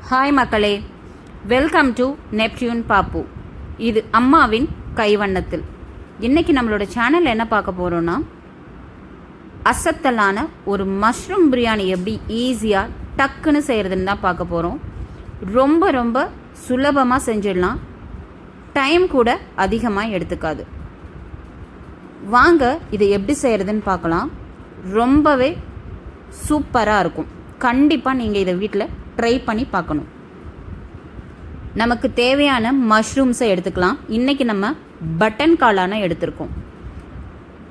Hi மக்களே, welcome to Neptune பாப்பு. இது அம்மாவின் கைவண்ணத்தில். இன்றைக்கி நம்மளோட சேனல் என்ன பார்க்க போகிறோன்னா, அசத்தலான ஒரு மஷ்ரூம் பிரியாணி எப்படி ஈஸியாக டக்குன்னு செய்கிறதுன்னு தான் பார்க்க போகிறோம். ரொம்ப ரொம்ப சுலபமாக செஞ்சிடலாம், டைம் கூட அதிகமாக எடுத்துக்காது. வாங்க இதை எப்படி செய்கிறதுன்னு பார்க்கலாம். ரொம்பவே சூப்பராக இருக்கும். கண்டிப்பாக நீங்கள் இதை வீட்டில் ட்ரை பண்ணி பார்க்கணும். நமக்கு தேவையான மஷ்ரூம்ஸை எடுத்துக்கலாம். இன்றைக்கி நம்ம பட்டன் காளான எடுத்திருக்கோம்.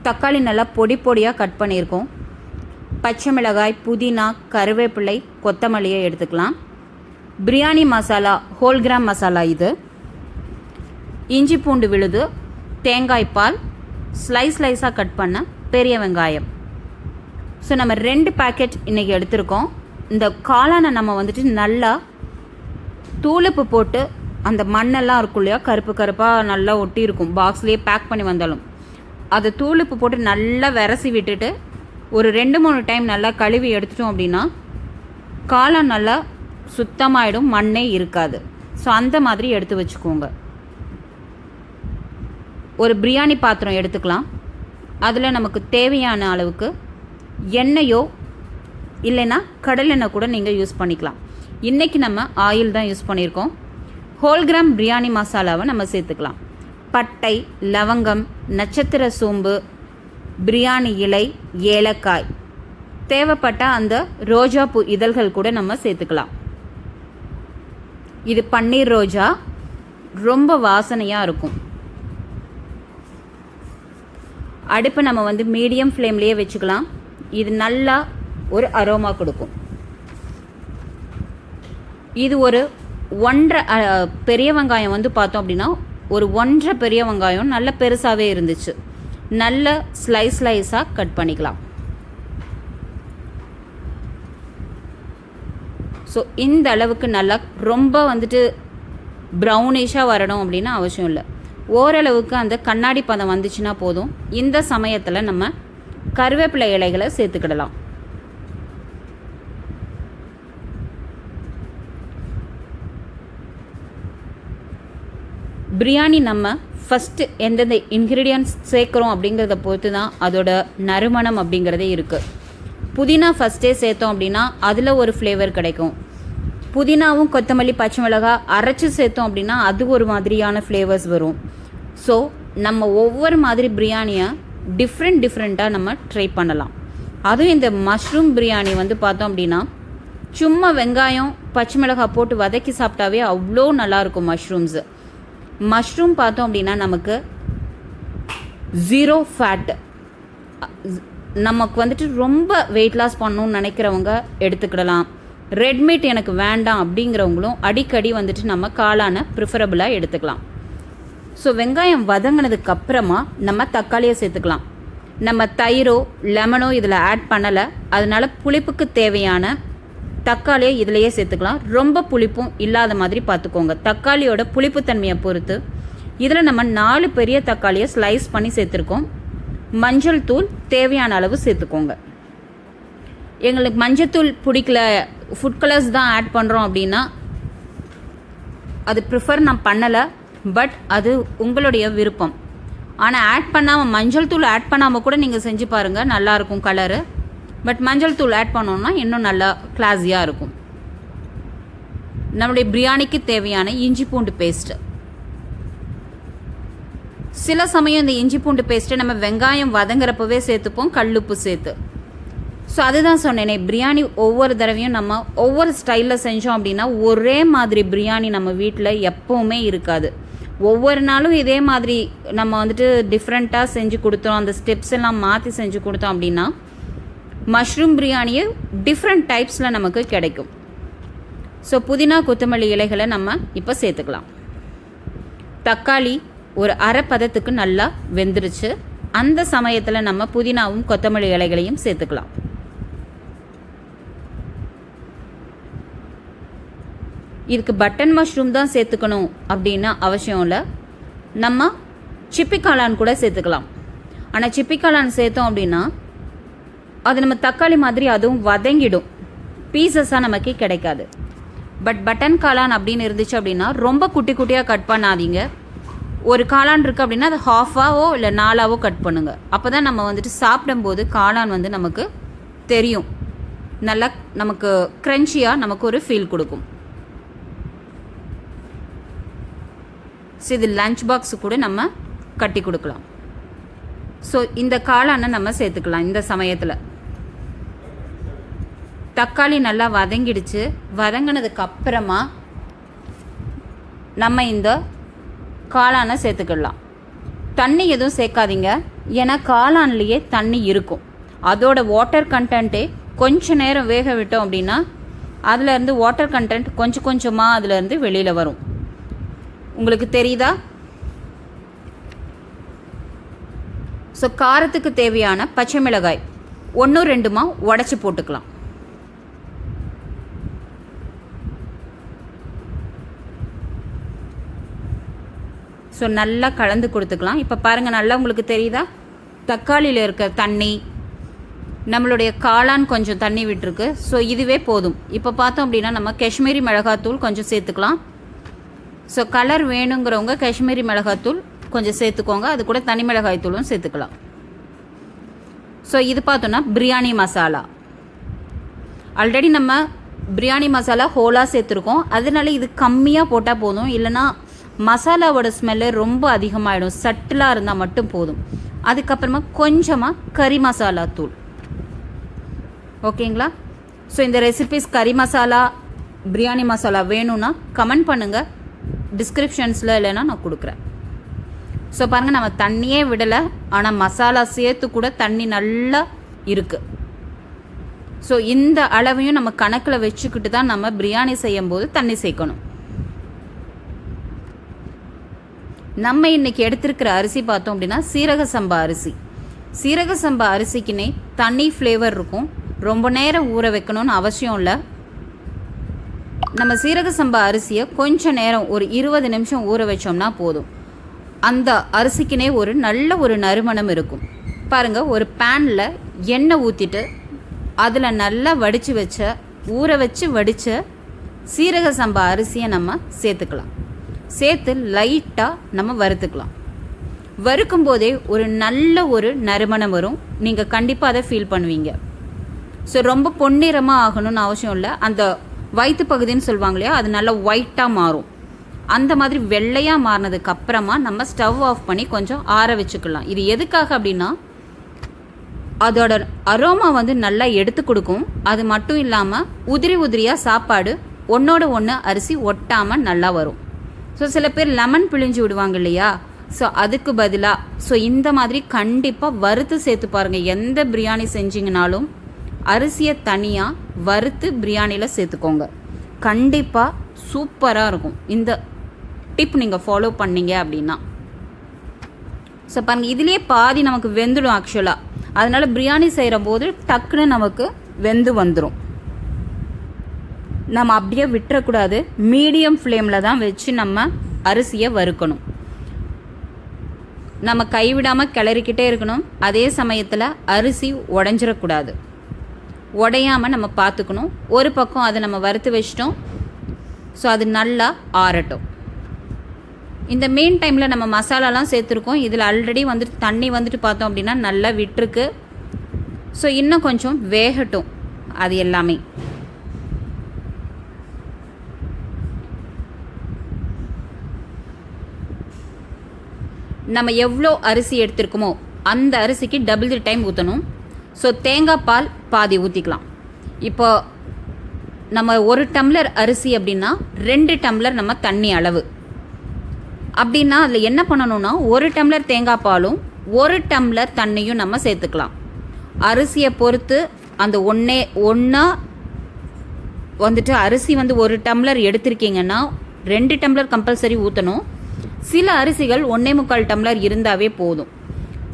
தக்காளி நல்லா பொடி பொடியாக கட் பண்ணியிருக்கோம். பச்சை மிளகாய், புதினா, கருவேப்பிலை, கொத்தமல்லியை எடுத்துக்கலாம். பிரியாணி மசாலா, ஹோல் கிராம் மசாலா இது. இஞ்சி பூண்டு விழுது, தேங்காய் பால், ஸ்லைஸாக கட் பண்ண பெரிய வெங்காயம். ஸோ நம்ம 2 பேக்கெட் இன்றைக்கி எடுத்திருக்கோம். இந்த காளானை நம்ம நல்லா தூளுப்பு போட்டு, அந்த மண்ணெல்லாம் இருக்கும் இல்லையா, கருப்பாக நல்லா ஒட்டி இருக்கும், பாக்ஸ்லேயே பேக் பண்ணி வந்தாலும் அதை தூளுப்பு போட்டு நல்லா விரசி விட்டுட்டு ஒரு 2-3 டைம் நல்லா கழுவி எடுத்துட்டோம் அப்படின்னா காளான் நல்லா சுத்தமாயிடும், மண்ணே இருக்காது. ஸோ அந்த மாதிரி எடுத்து வச்சுக்கோங்க. ஒரு பிரியாணி பாத்திரம் எடுத்துக்கலாம். அதில் நமக்கு தேவையான அளவுக்கு எண்ணெயோ இல்லைன்னா கடலெண்ணெய் கூட நீங்கள் யூஸ் பண்ணிக்கலாம். இன்றைக்கி நம்ம ஆயில் தான் யூஸ் பண்ணியிருக்கோம். ஹோல் கிராம் பிரியாணி மசாலாவை நம்ம சேர்த்துக்கலாம். பட்டை, லவங்கம், நட்சத்திர சோம்பு, பிரியாணி இலை, ஏலக்காய், தேவைப்பட்ட அந்த ரோஜா பூ இதழ்கள் கூட நம்ம சேர்த்துக்கலாம். இது பன்னீர் ரோஜா, ரொம்ப வாசனையாக இருக்கும். அடுப்பு நம்ம மீடியம் ஃப்ளேம்லேயே வச்சுக்கலாம். இது நல்லா ஒரு அரோமா கொடுக்கும். இது ஒரு 1.5 பெரிய வெங்காயம் பார்த்தோம் அப்படின்னா, ஒரு 1.5 பெரிய வெங்காயம் நல்ல பெருசாகவே இருந்துச்சு. நல்ல ஸ்லைஸாக கட் பண்ணிக்கலாம். ஸோ இந்த அளவுக்கு நல்லா ரொம்ப ப்ரௌனிஷாக வரணும் அப்படின்னு அவசியம் இல்லை. ஓரளவுக்கு அந்த கண்ணாடி பதம் வந்துச்சுன்னா போதும். இந்த சமயத்தில் நம்ம கருவேப்பிலை இலைகளை சேர்த்துக்கிடலாம். பிரியாணி நம்ம ஃபஸ்ட்டு எந்தெந்த இன்க்ரீடியன்ட்ஸ் சேர்க்குறோம் அப்படிங்கிறத பொறுத்து தான் அதோட நறுமணம் அப்படிங்கிறதே இருக்குது. புதினா ஃபஸ்ட்டே சேர்த்தோம் அப்படின்னா அதில் ஒரு ஃப்ளேவர் கிடைக்கும். புதினாவும் கொத்தமல்லி, பச்சை மிளகாய் அரைச்சி சேர்த்தோம் அப்படின்னா அது ஒரு மாதிரியான ஃப்ளேவர்ஸ் வரும். ஸோ நம்ம ஒவ்வொரு மாதிரி பிரியாணியை டிஃப்ரெண்ட்டாக நம்ம ட்ரை பண்ணலாம். அதுவும் இந்த மஷ்ரூம் பிரியாணி பார்த்தோம் அப்படின்னா, சும்மா வெங்காயம், பச்சை மிளகாய் போட்டு வதக்கி சாப்பிட்டாவே அவ்வளோ நல்லாயிருக்கும். மஷ்ரூம் பார்த்தோம் அப்படின்னா நமக்கு 0 ஃபேட். நமக்கு ரொம்ப வெயிட் லாஸ் பண்ணணும்னு நினைக்கிறவங்க எடுத்துக்கிடலாம். ரெட் மீட் எனக்கு வேண்டாம் அப்படிங்கிறவங்களும் அடிக்கடி நம்ம காளானை ப்ரிஃபரபுளாக எடுத்துக்கலாம். ஸோ வெங்காயம் வதங்கினதுக்கு அப்புறமா நம்ம தக்காளியை சேர்த்துக்கலாம். நம்ம தயிரோ லெமனோ இதில் ஆட் பண்ணலை, அதனால புளிப்புக்கு தேவையான தக்காளியை இதிலையே சேர்த்துக்கலாம். ரொம்ப புளிப்பும் இல்லாத மாதிரி பார்த்துக்கோங்க. தக்காளியோட புளிப்புத்தன்மையை பொறுத்து இதில் நம்ம 4 பெரிய தக்காளியை ஸ்லைஸ் பண்ணி சேர்த்துருக்கோம். மஞ்சள் தூள் தேவையான அளவு சேர்த்துக்கோங்க. எங்களுக்கு மஞ்சள் தூள் பிடிக்கல, ஃபுட் கலர்ஸ் தான் ஆட் பண்ணுறோம் அப்படின்னா அது ப்ரிஃபர் நான் பண்ணலை. பட் அது உங்களுடைய விருப்பம். ஆனால் ஆட் பண்ணாமல், மஞ்சள் தூள் ஆட் பண்ணாமல் கூட நீங்கள் செஞ்சு பாருங்கள், நல்லாயிருக்கும் கலரு. பட் மஞ்சள் தூள் ஆட் பண்ணோன்னா இன்னும் நல்லா கிளாஸியாக இருக்கும். நம்முடைய பிரியாணிக்கு தேவையான இஞ்சி பூண்டு பேஸ்ட்டு. சில சமயம் இந்த இஞ்சி பூண்டு பேஸ்ட்டை நம்ம வெங்காயம் வதங்குறப்பவே சேர்த்துப்போம், கல்லுப்பு சேர்த்து. ஸோ அதுதான் சொன்னேனே, பிரியாணி ஒவ்வொரு தடவையும் நம்ம ஒவ்வொரு ஸ்டைலில் செஞ்சோம் அப்படின்னா ஒரே மாதிரி பிரியாணி நம்ம வீட்டில் எப்போவுமே இருக்காது. ஒவ்வொரு நாளும் இதே மாதிரி நம்ம டிஃப்ரெண்ட்டாக செஞ்சு கொடுத்தோம், அந்த ஸ்டெப்ஸ் எல்லாம் மாற்றி செஞ்சு கொடுத்தோம் அப்படின்னா மஷ்ரூம் பிரியாணியை டிஃப்ரெண்ட் டைப்ஸில் நமக்கு கிடைக்கும். ஸோ புதினா, கொத்தமல்லி இலைகளை நம்ம இப்போ சேர்த்துக்கலாம். தக்காளி ஒரு அரை பதத்துக்கு நல்லா வெந்துருச்சு. அந்த சமயத்தில் நம்ம புதினாவும் கொத்தமல்லி இலைகளையும் சேர்த்துக்கலாம். இதுக்கு பட்டன் மஷ்ரூம் தான் சேர்த்துக்கணும் அப்படின்னு அவசியம் இல்லை. நம்ம சிப்பி காளான் கூட சேர்த்துக்கலாம். ஆனால் சிப்பி காளான் சேர்த்தோம் அப்படின்னா அது நம்ம தக்காளி மாதிரி அதுவும் வதங்கிடும், பீசஸாக நமக்கு கிடைக்காது. பட் பட்டன் காளான் அப்படின்னு இருந்துச்சு அப்படின்னா ரொம்ப குட்டி குட்டியாக கட் பண்ணாதீங்க. ஒரு காளான் இருக்குது அப்படின்னா அது ஹாஃபாவோ இல்லை 4ஆவோ கட் பண்ணுங்கள். அப்போ தான் நம்ம வந்துட்டு சாப்பிடும்போது காளான் வந்து நமக்கு தெரியும், நல்லா நமக்கு க்ரன்ச்சியாக நமக்கு ஒரு ஃபீல் கொடுக்கும். ஸோ இது லஞ்ச் பாக்ஸு கூட நம்ம கட்டி கொடுக்கலாம். ஸோ இந்த காளானை நம்ம சேர்த்துக்கலாம். இந்த சமயத்தில் தக்காளி நல்லா வதங்கிடுச்சு. வதங்கினதுக்கு அப்புறமா நம்ம இந்த காளானை சேர்த்துக்கலாம். தண்ணி எதுவும் சேர்க்காதீங்க, ஏன்னா காளான்லேயே தண்ணி இருக்கும். அதோட வாட்டர் கண்டென்ட்டே கொஞ்சம் நேரம் வேக விட்டோம் அப்படின்னா அதுலேருந்து வாட்டர் கண்டென்ட் கொஞ்சம் கொஞ்சமாக அதுலேருந்து வெளியில் வரும். உங்களுக்கு தெரியுதா? ஸோ காரத்துக்கு தேவையான பச்சை மிளகாய் 1-2 உடச்சி போட்டுக்கலாம். ஸோ நல்லா கலந்து கொடுத்துக்கலாம். இப்போ பாருங்கள், நல்லா உங்களுக்கு தெரியுதா? தக்காளியில் இருக்க தண்ணி, நம்மளுடைய காளான் கொஞ்சம் தண்ணி விட்டுருக்கு. ஸோ இதுவே போதும். இப்போ பார்த்தோம் அப்படின்னா நம்ம காஷ்மீரி மிளகாத்தூள் கொஞ்சம் சேர்த்துக்கலாம். ஸோ கலர் வேணுங்கிறவங்க காஷ்மீரி மிளகாத்தூள் கொஞ்சம் சேர்த்துக்கோங்க. அது கூட தனி மிளகாய் தூளும் சேர்த்துக்கலாம். ஸோ இது பார்த்தோன்னா பிரியாணி மசாலா. ஆல்ரெடி நம்ம பிரியாணி மசாலா ஹோலாக சேர்த்துருக்கோம், அதனால இது கம்மியாக போட்டால் போதும். இல்லைனா மசாலாவோட ஸ்மெல்லு ரொம்ப அதிகமாகிடும். சட்டிலாக இருந்தால் மட்டும் போதும். அதுக்கப்புறமா கொஞ்சமாக கறி மசாலா தூள். ஓகேங்களா? ஸோ இந்த ரெசிபிஸ் கறி மசாலா, பிரியாணி மசாலா வேணும்னா கமெண்ட் பண்ணுங்கள், டிஸ்கிரிப்ஷன்ஸில் இல்லைன்னா நான் கொடுக்குறேன். ஸோ பாருங்கள், நம்ம தண்ணியே விடலை, ஆனால் மசாலா சேர்த்து கூட தண்ணி நல்லா இருக்குது. ஸோ இந்த அளவையும் நம்ம கணக்கில் வச்சுக்கிட்டு தான் நம்ம பிரியாணி செய்யும்போது தண்ணி சேர்க்கணும். நம்ம இன்றைக்கி எடுத்திருக்கிற அரிசி பார்த்தோம் அப்படின்னா சீரக சம்பா அரிசி. சீரக சம்பா அரிசிக்குன்னே தண்ணி ஃப்ளேவர் இருக்கும். ரொம்ப நேரம் ஊற வைக்கணும்னு அவசியம் இல்லை. நம்ம சீரக சம்பா அரிசியை கொஞ்சம் நேரம் ஒரு 20 நிமிஷம் ஊற வச்சோம்னா போதும். அந்த அரிசிக்குனே ஒரு நல்ல ஒரு நறுமணம் இருக்கும். பாருங்கள், ஒரு பேனில் எண்ணெய் ஊற்றிட்டு அதில் நல்லா ஊற வச்சு வடித்த சீரக சம்பா அரிசியை நம்ம சேர்த்துக்கலாம். சேர்த்து லைட்டாக நம்ம வறுத்துக்கலாம். வறுக்கும் போதே ஒரு நல்ல ஒரு நறுமணம் வரும். நீங்கள் கண்டிப்பாக அதை ஃபீல் பண்ணுவீங்க. ஸோ ரொம்ப பொன்னிறமாக ஆகணும்னு அவசியம் இல்லை. அந்த வயிற்று பகுதின்னு சொல்லுவாங்க இல்லையா, அது நல்லா ஒயிட்டாக மாறும். அந்த மாதிரி வெள்ளையாக மாறினதுக்கு அப்புறமா நம்ம ஸ்டவ் ஆஃப் பண்ணி கொஞ்சம் ஆற வச்சுக்கலாம். இது எதுக்காக அப்படின்னா அதோட அரோமா வந்து நல்லா எடுத்து கொடுக்கும். அது மட்டும் இல்லாமல் உதிரியாக சாப்பாடு ஒன்றோட ஒன்று அரிசி ஒட்டாமல் நல்லா வரும். ஸோ சில பேர் லெமன் பிழிஞ்சு விடுவாங்க இல்லையா, ஸோ அதுக்கு பதிலாக ஸோ இந்த மாதிரி கண்டிப்பாக வறுத்து சேர்த்து பாருங்கள். எந்த பிரியாணி செஞ்சிங்கனாலும் அரிசியை தனியாக வறுத்து பிரியாணியில் சேர்த்துக்கோங்க. கண்டிப்பாக சூப்பராக இருக்கும். இந்த டிப் நீங்கள் ஃபாலோ பண்ணீங்க அப்படின்னா. ஸோ பாருங்கள், இதுலேயே பாதி நமக்கு வெந்துடும் ஆக்சுவலாக. அதனால் பிரியாணி செய்கிற போது டக்குன்னு நமக்கு வெந்து வந்துடும். நம்ம அப்படியே விட்டுறக்கூடாது. மீடியம் ஃப்ளேமில் தான் வச்சு நம்ம அரிசியை வறுக்கணும். நம்ம கைவிடாமல் கிளறிக்கிட்டே இருக்கணும். அதே சமயத்தில் அரிசி உடஞ்சிடக்கூடாது. உடையாமல் நம்ம பார்த்துக்கணும். ஒரு பக்கம் அதை நம்ம வறுத்து வச்சிட்டோம். ஸோ அது நல்லா ஆறட்டும். இந்த மெயின் டைமில் நம்ம மசாலாலாம் சேர்த்துருக்கோம். இதில் ஆல்ரெடி வந்துட்டு தண்ணி வந்துட்டு பார்த்தோம் அப்படின்னா நல்லா விட்டுருக்கு. ஸோ இன்னும் கொஞ்சம் வேகட்டும் அது எல்லாமே. நம்ம எவ்வளோ அரிசி எடுத்துருக்கோமோ அந்த அரிசிக்கு டபுள் தி டைம் ஊற்றணும். ஸோ தேங்காய் பால் பாதி ஊற்றிக்கலாம். இப்போ நம்ம 1 டம்ளர் அரிசி அப்படின்னா 2 டம்ளர் நம்ம தண்ணி அளவு. அப்படின்னா அதில் என்ன பண்ணணும்னா 1 டம்ளர் தேங்காய் பாலும் 1 டம்ளர் தண்ணியும் நம்ம சேர்த்துக்கலாம். அரிசியை பொறுத்து அந்த ஒன்றா வந்துட்டு அரிசி வந்து 1 டம்ளர் எடுத்திருக்கீங்கன்னா 2 டம்ளர் கம்பல்சரி ஊற்றணும். சில அரிசிகள் 1.25 டம்ளர் இருந்தாவே போதும்.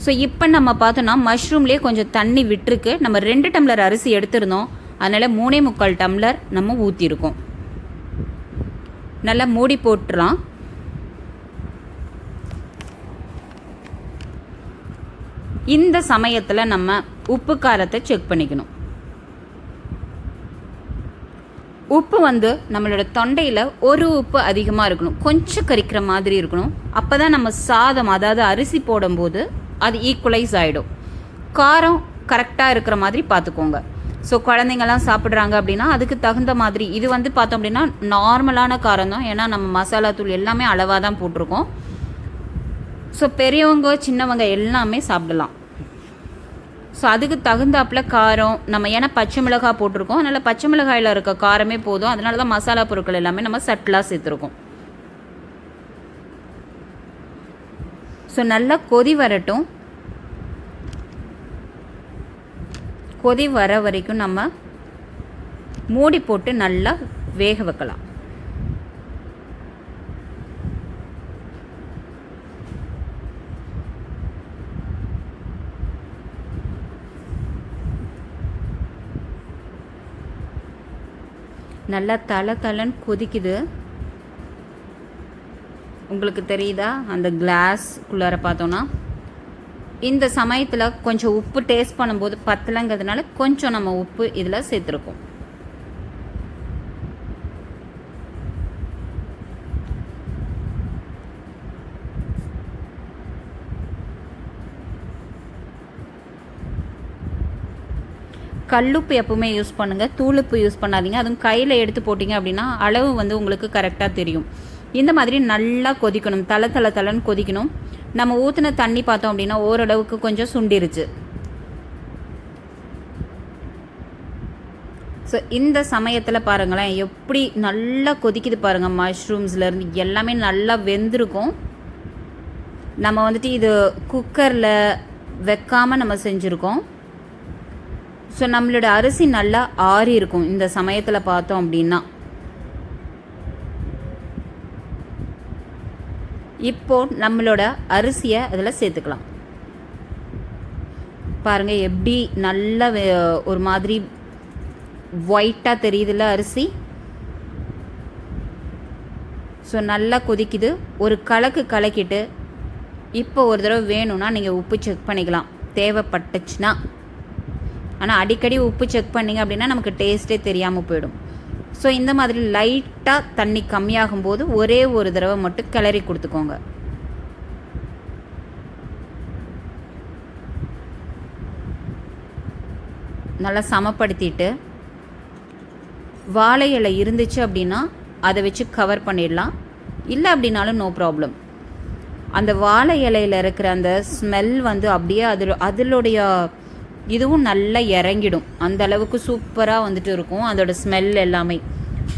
ஸோ இப்போ நம்ம பார்த்தோன்னா மஷ்ரூம்லேயே கொஞ்சம் தண்ணி விட்டுருக்கு. நம்ம 2 டம்ளர் அரிசி எடுத்திருந்தோம், அதனால் 3.25 டம்ளர் நம்ம ஊற்றிருக்கோம். நல்லா மூடி போட்டுடலாம். இந்த சமயத்தில் நம்ம உப்பு காரத்தை செக் பண்ணிக்கணும். உப்பு வந்து நம்மளோட தொண்டையில் ஒரு உப்பு அதிகமாக இருக்கணும், கொஞ்சம் கரிக்கிற மாதிரி இருக்கணும். அப்போ தான் நம்ம சாதம், அதாவது அரிசி போடும்போது அது ஈக்குவலைஸ் ஆகிடும். காரம் கரெக்டாக இருக்கிற மாதிரி பார்த்துக்கோங்க. ஸோ குழந்தைங்கள்லாம் சாப்பிட்றாங்க அப்படின்னா அதுக்கு தகுந்த மாதிரி. இது வந்து பார்த்தோம் அப்படின்னா நார்மலான காரம் தான், ஏன்னா நம்ம மசாலா தூள் எல்லாமே அளவாக தான் போட்டிருக்கோம். ஸோ பெரியவங்க சின்னவங்க எல்லாமே சாப்பிடலாம். ஸோ அதுக்கு தகுந்தாப்பில் காரம் நம்ம, ஏன்னா பச்சை மிளகாய் போட்டிருக்கோம், அதனால் பச்சை மிளகாயில் இருக்க காரமே போதும். அதனால தான் மசாலா பொருட்கள் எல்லாமே நம்ம சட்டிலாக சேர்த்துருக்கோம். ஸோ நல்லா கொதி வரட்டும். கொதி வர வரைக்கும் நம்ம மூடி போட்டு நல்லா வேக வைக்கலாம். நல்லா தளன்னு கொதிக்குது. உங்களுக்கு தெரியுதா? அந்த கிளாஸ்க்குள்ளார பார்த்தோன்னா இந்த சமயத்தில் கொஞ்சம் உப்பு டேஸ்ட் பண்ணும்போது பத்தலைங்கிறதுனால கொஞ்சம் நம்ம உப்பு இதில் சேர்த்துருக்கோம். கல்லுப்பு எப்பவுமே யூஸ் பண்ணுங்கள், தூளுப்பு யூஸ் பண்ணாதீங்க. அதுவும் கையில் எடுத்து போட்டிங்க அப்படின்னா அளவு வந்து உங்களுக்கு கரெக்டாக தெரியும். இந்த மாதிரி நல்லா கொதிக்கணும், தளன்னு கொதிக்கணும். நம்ம ஊற்றின தண்ணி பார்த்தோம் அப்படின்னா ஓரளவுக்கு கொஞ்சம் சுண்டிருச்சு. ஸோ இந்த சமயத்தில் பாருங்களேன் எப்படி நல்லா கொதிக்குது பாருங்கள். மஷ்ரூம்ஸ்லேருந்து எல்லாமே நல்லா வெந்திருக்கும். நம்ம வந்துட்டு இது குக்கரில் வைக்காமல் நம்ம செஞ்சுருக்கோம். ஸோ நம்மளோட அரிசி நல்லா ஆறி இருக்கும் இந்த சமயத்தில் பார்த்தோம் அப்படின்னா. இப்போ நம்மளோட அரிசியை அதில் சேர்த்துக்கலாம். பாருங்கள் எப்படி நல்லா ஒரு மாதிரி ஒயிட்டாக தெரியுதுல்ல அரிசி. ஸோ நல்லா கொதிக்குது. ஒரு கலக்கிட்டு இப்போ ஒரு தடவை வேணும்னா நீங்கள் உப்பு செக் பண்ணிக்கலாம் தேவைப்பட்டுச்சுன்னா. ஆனால் அடிக்கடி உப்பு செக் பண்ணிங்க அப்படின்னா நமக்கு டேஸ்ட்டே தெரியாமல் போயிடும். ஸோ இந்த மாதிரி லைட்டாக தண்ணி கம்மியாகும்போது ஒரே ஒரு தடவை மட்டும் கிளறி கொடுத்துக்கோங்க. நல்லா சமப்படுத்திட்டு வாழை இலை இருந்துச்சு அப்படின்னா அதை வச்சு கவர் பண்ணிடலாம். இல்லை அப்படின்னாலும் நோ ப்ராப்ளம். அந்த வாழை இலையில் இருக்கிற அந்த ஸ்மெல் வந்து அப்படியே அதிலுடைய இதுவும் நல்லா இறங்கிடும். அந்த அளவுக்கு சூப்பராக வந்துட்டு இருக்கும் அதோட ஸ்மெல் எல்லாமே.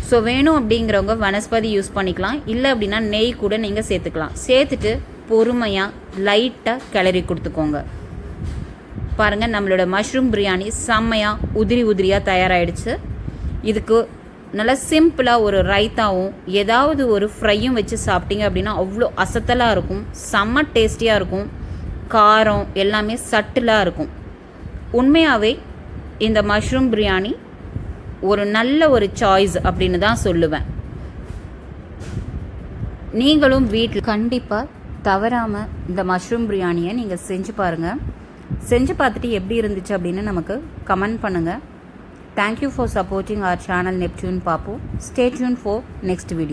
ஸோ வேணும் அப்படிங்கிறவங்க வனஸ்பதி யூஸ் பண்ணிக்கலாம். இல்லை அப்படின்னா நெய் கூட நீங்கள் சேர்த்துக்கலாம். சேர்த்துட்டு பொறுமையாக லைட்டாக கிளறி கொடுத்துக்கோங்க. பாருங்கள் நம்மளோட மஷ்ரூம் பிரியாணி செம்மையாக உதிரியாக தயாராகிடுச்சு. இதுக்கு நல்லா சிம்பிளாக ஒரு ரைத்தாவும் ஏதாவது ஒரு ஃப்ரையும் வச்சு சாப்பிட்டீங்க அப்படின்னா அவ்வளோ அசத்தலாக இருக்கும், செம்ம டேஸ்டியாக இருக்கும். காரம் எல்லாமே சட்டிலாக இருக்கும். உண்மையாகவே இந்த மஷ்ரூம் பிரியாணி ஒரு நல்ல ஒரு சாய்ஸ் அப்படின்னு தான் சொல்லுவேன். நீங்களும் வீட்டில் கண்டிப்பாக தவறாமல் இந்த மஷ்ரூம் பிரியாணியை நீங்கள் செஞ்சு பாருங்கள். செஞ்சு பார்த்துட்டு எப்படி இருந்துச்சு அப்படின்னு நமக்கு கமெண்ட் பண்ணுங்கள். Thank you for supporting our channel Neptune Pappu. Stay tuned for next video.